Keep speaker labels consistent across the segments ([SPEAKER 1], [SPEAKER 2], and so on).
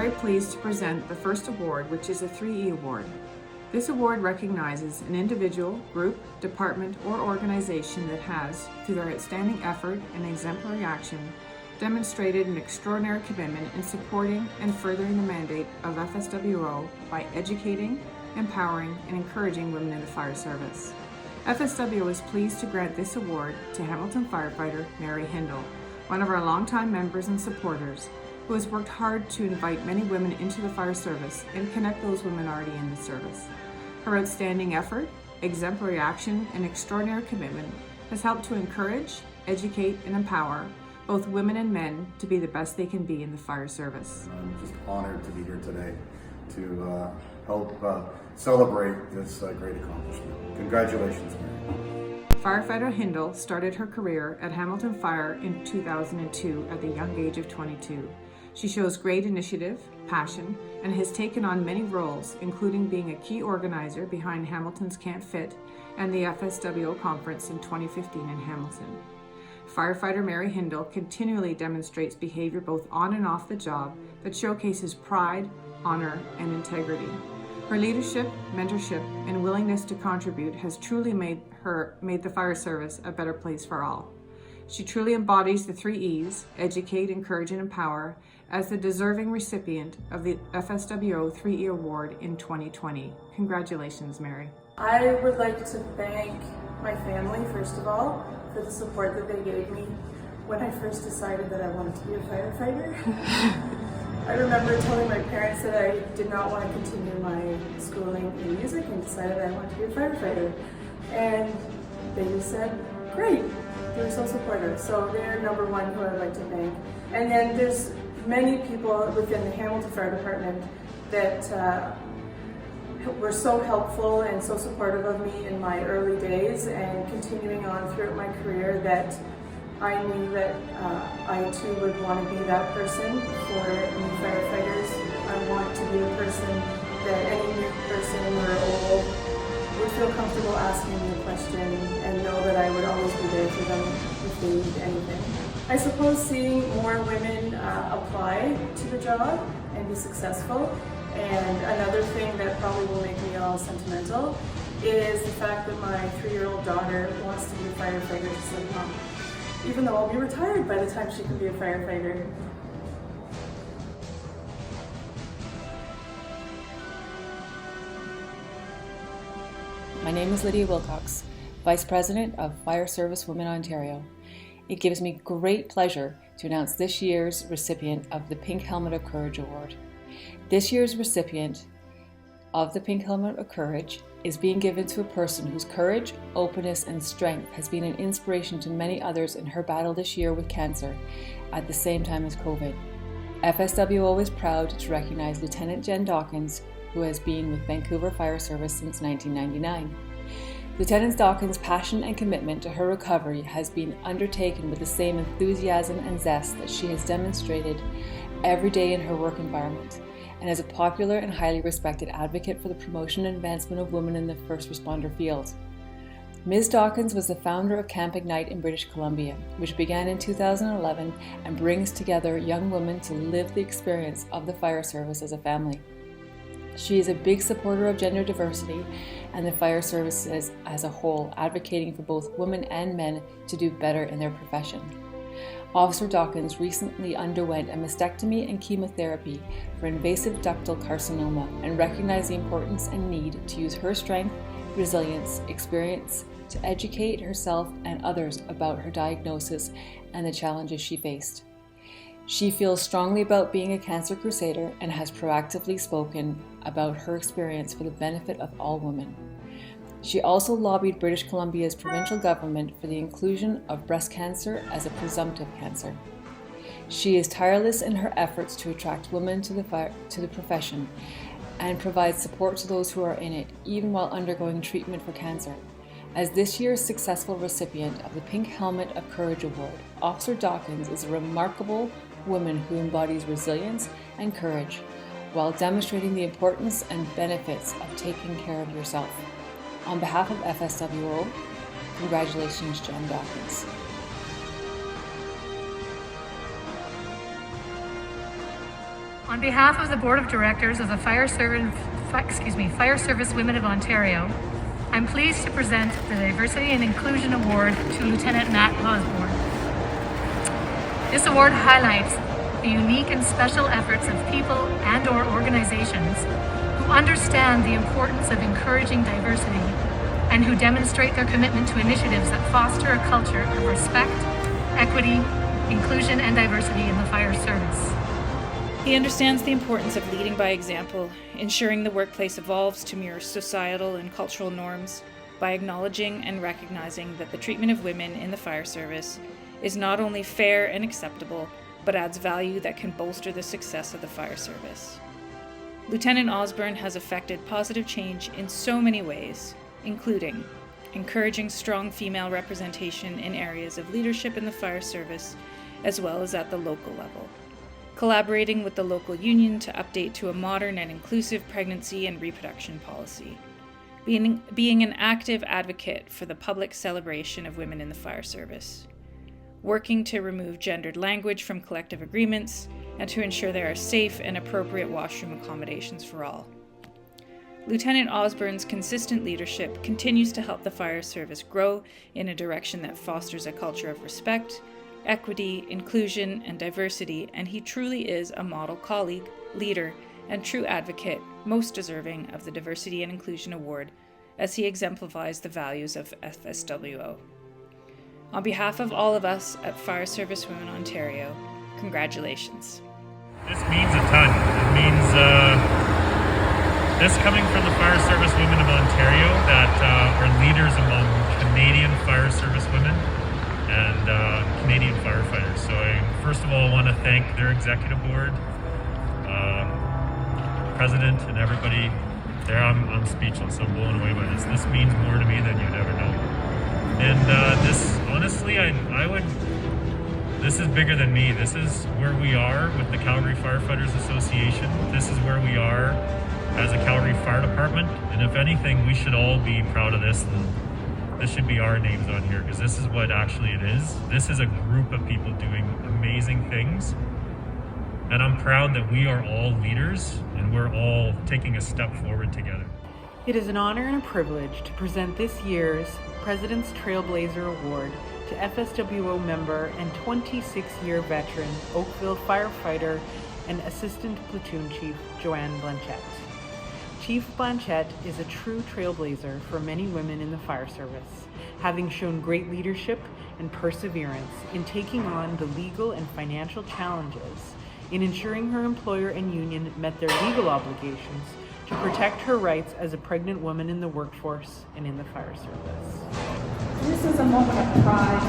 [SPEAKER 1] very pleased to present the first award, which is a 3E award. This award recognizes an individual, group, department, or organization that has, through their outstanding effort and exemplary action, demonstrated an extraordinary commitment in supporting and furthering the mandate of FSWO by educating, empowering, and encouraging women in the fire service. FSWO is pleased to grant this award to Hamilton firefighter Mary Hindle, one of our longtime members and supporters, who has worked hard to invite many women into the fire service and connect those women already in the service. Her outstanding effort, exemplary action, and extraordinary commitment has helped to encourage, educate, and empower both women and men to be the best they can be in the fire service.
[SPEAKER 2] I'm just honored to be here today to help celebrate this great accomplishment. Congratulations, Mary.
[SPEAKER 1] Firefighter Hindle started her career at Hamilton Fire in 2002 at the young age of 22. She shows great initiative, passion, and has taken on many roles, including being a key organizer behind Hamilton's Can't Fit and the FSWO conference in 2015 in Hamilton. Firefighter Mary Hindle continually demonstrates behavior both on and off the job that showcases pride, honor, and integrity. Her leadership, mentorship, and willingness to contribute has truly made the fire service a better place for all. She truly embodies the 3 E's, educate, encourage, and empower, as the deserving recipient of the FSWO 3E Award in 2020. Congratulations, Mary.
[SPEAKER 3] I would like to thank my family, first of all, for the support that they gave me when I first decided that I wanted to be a firefighter. I remember telling my parents that I did not want to continue my schooling in music and decided I wanted to be a firefighter. And they just said, great, they were so supportive. So they're number one who I'd like to thank. And then there's many people within the Hamilton Fire Department that were so helpful and so supportive of me in my early days and continuing on throughout my career, that I knew that I too would want to be that person for new firefighters. I want to be a person that any new person or old would feel comfortable asking me a question and know that I would always be there for them if they need anything. I suppose seeing more women apply to the job and be successful. And another thing that probably will make me all sentimental is the fact that my 3-year-old daughter wants to be a firefighter just like Mom, even though I'll be retired by the time she can be a firefighter.
[SPEAKER 4] My name is Lydia Wilcox, Vice President of Fire Service Women Ontario. It gives me great pleasure to announce this year's recipient of the Pink Helmet of Courage Award. This year's recipient of the Pink Helmet of Courage is being given to a person whose courage, openness, and strength has been an inspiration to many others in her battle this year with cancer at the same time as COVID. FSWO is proud to recognize Lieutenant Jen Dawkins, who has been with Vancouver Fire Service since 1999. Lieutenant Dawkins' passion and commitment to her recovery has been undertaken with the same enthusiasm and zest that she has demonstrated every day in her work environment, and is a popular and highly respected advocate for the promotion and advancement of women in the first responder field. Ms. Dawkins was the founder of Camp Ignite in British Columbia, which began in 2011 and brings together young women to live the experience of the fire service as a family. She is a big supporter of gender diversity and the fire services as a whole, advocating for both women and men to do better in their profession. Officer Dawkins recently underwent a mastectomy and chemotherapy for invasive ductal carcinoma and recognized the importance and need to use her strength, resilience, experience to educate herself and others about her diagnosis and the challenges she faced. She feels strongly about being a cancer crusader and has proactively spoken about her experience for the benefit of all women. She also lobbied British Columbia's provincial government for the inclusion of breast cancer as a presumptive cancer. She is tireless in her efforts to attract women to the profession and provides support to those who are in it, even while undergoing treatment for cancer. As this year's successful recipient of the Pink Helmet of Courage Award, Officer Dawkins is a remarkable woman who embodies resilience and courage while demonstrating the importance and benefits of taking care of yourself. On behalf of FSWO, congratulations, Jen Dawkins.
[SPEAKER 5] On behalf of the Board of Directors of the Fire Service Women of Ontario, I'm pleased to present the Diversity and Inclusion Award to Lieutenant Matt Osborne. This award highlights the unique and special efforts of people and/or organizations who understand the importance of encouraging diversity and who demonstrate their commitment to initiatives that foster a culture of respect, equity, inclusion, and diversity in the fire service.
[SPEAKER 6] He understands the importance of leading by example, ensuring the workplace evolves to mirror societal and cultural norms by acknowledging and recognizing that the treatment of women in the fire service is not only fair and acceptable, but adds value that can bolster the success of the fire service. Lieutenant Osborne has effected positive change in so many ways, including encouraging strong female representation in areas of leadership in the fire service, as well as at the local level. Collaborating with the local union to update to a modern and inclusive pregnancy and reproduction policy. Being an active advocate for the public celebration of women in the fire service. Working to remove gendered language from collective agreements and to ensure there are safe and appropriate washroom accommodations for all. Lieutenant Osborne's consistent leadership continues to help the fire service grow in a direction that fosters a culture of respect, equity, inclusion, and diversity, and he truly is a model colleague, leader, and true advocate, most deserving of the Diversity and Inclusion Award, as he exemplifies the values of FSWO. On behalf of all of us at Fire Service Women Ontario, congratulations.
[SPEAKER 7] This means a ton. It means this coming from the Fire Service Women of Ontario that are leaders among Canadian fire service women and Canadian firefighters. So I first of all want to thank their executive board, president, and everybody there. I'm speechless. I'm blown away by this. This means more to me than you'd ever know. And this, honestly, this is bigger than me. This is where we are with the Calgary Firefighters Association. This is where we are as a Calgary Fire Department. And if anything, we should all be proud of this. And this should be our names on here, because this is what actually it is. This is a group of people doing amazing things. And I'm proud that we are all leaders and we're all taking a step forward together.
[SPEAKER 1] It is an honor and a privilege to present this year's President's Trailblazer Award to FSWO member and 26-year veteran Oakville firefighter and Assistant Platoon Chief Joanne Blanchette. Chief Blanchette is a true trailblazer for many women in the fire service, having shown great leadership and perseverance in taking on the legal and financial challenges, in ensuring her employer and union met their legal obligations to protect her rights as a pregnant woman in the workforce and in the fire service.
[SPEAKER 8] This is a moment of pride,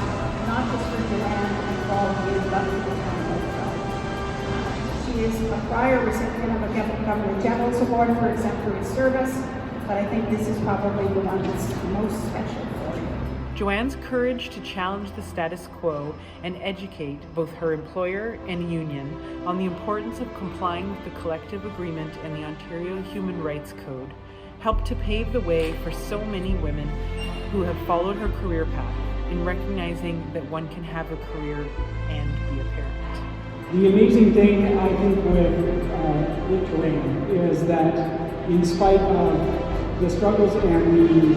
[SPEAKER 8] not just for Joanne and all of you, but for the town of She is a prior recipient of a Governor General's Award for exemplary service, but I think this is probably the one that's most special for you.
[SPEAKER 1] Joanne's courage to challenge the status quo and educate both her employer and union on the importance of complying with the collective agreement and the Ontario Human Rights Code helped to pave the way for so many women who have followed her career path in recognizing that one can have a career and be a parent.
[SPEAKER 9] The amazing thing, I think, with Joanne is that in spite of the struggles and the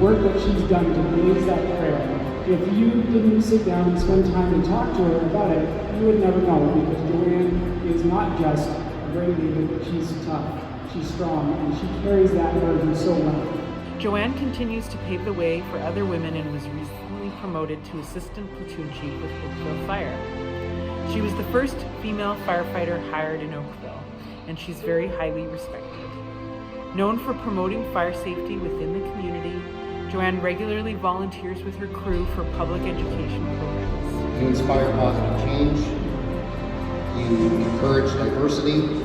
[SPEAKER 9] work that she's done to raise that prayer, if you didn't sit down and spend time and talk to her about it, you would never know, because Joanne is not just a great leader, but she's tough, she's strong, and she carries that burden so well.
[SPEAKER 1] Joanne continues to pave the way for other women and was recently promoted to Assistant Platoon Chief with Oakville Fire. She was the first female firefighter hired in Oakville, and she's very highly respected. Known for promoting fire safety within the community, Joanne regularly volunteers with her crew for public education programs.
[SPEAKER 10] You inspire positive change, you encourage diversity.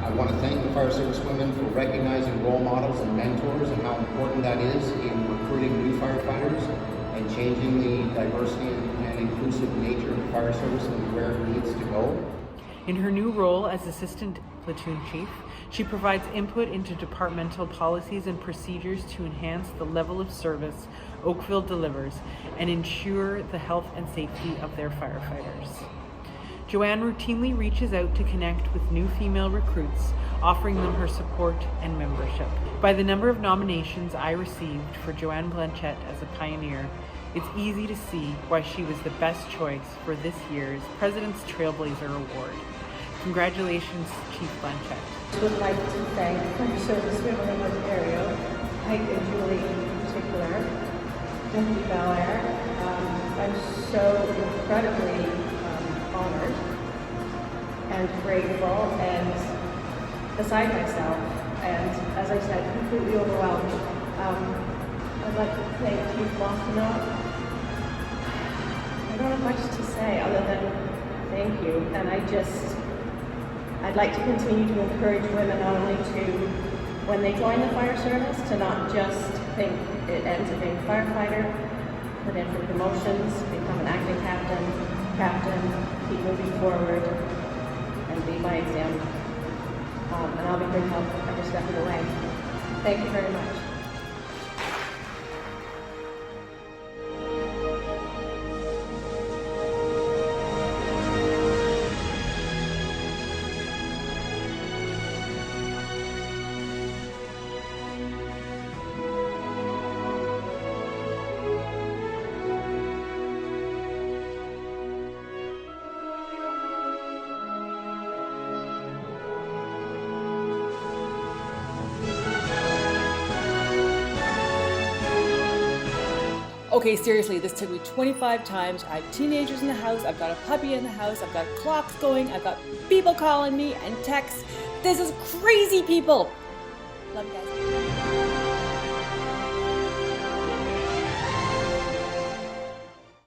[SPEAKER 10] I want to thank the Fire Service Women for recognizing role models and mentors and how important that is in recruiting new firefighters and changing the diversity and inclusive nature of the fire service and where it needs to go.
[SPEAKER 1] In her new role as Assistant Platoon Chief, she provides input into departmental policies and procedures to enhance the level of service Oakville delivers and ensure the health and safety of their firefighters.
[SPEAKER 11] Joanne routinely reaches out to connect with new female recruits, offering them her support and membership. By the number of nominations I received for Joanne Blanchette as a pioneer, it's easy to see why she was the best choice for this year's President's Trailblazer Award. Congratulations, Chief Blanchette.
[SPEAKER 12] I would like to thank Fire Service Women in Ontario, Peg and Julie in particular, Deputy Belair. I'm so incredibly honored and grateful and beside myself, and as I said, completely overwhelmed. I'd like to thank Chief Mostino. I don't have much to say other than thank you, and I'd like to continue to encourage women not only to, when they join the fire service, to not just think it ends at being a firefighter, put in for promotions, become an acting captain, keep moving forward, and lead by example. And I'll be here to help every step of the way. Thank you very much.
[SPEAKER 4] Okay, seriously, this took me 25 times. I have teenagers in the house, I've got a puppy in the house, I've got clocks going, I've got people calling me and texts. This is crazy, people. Love you guys.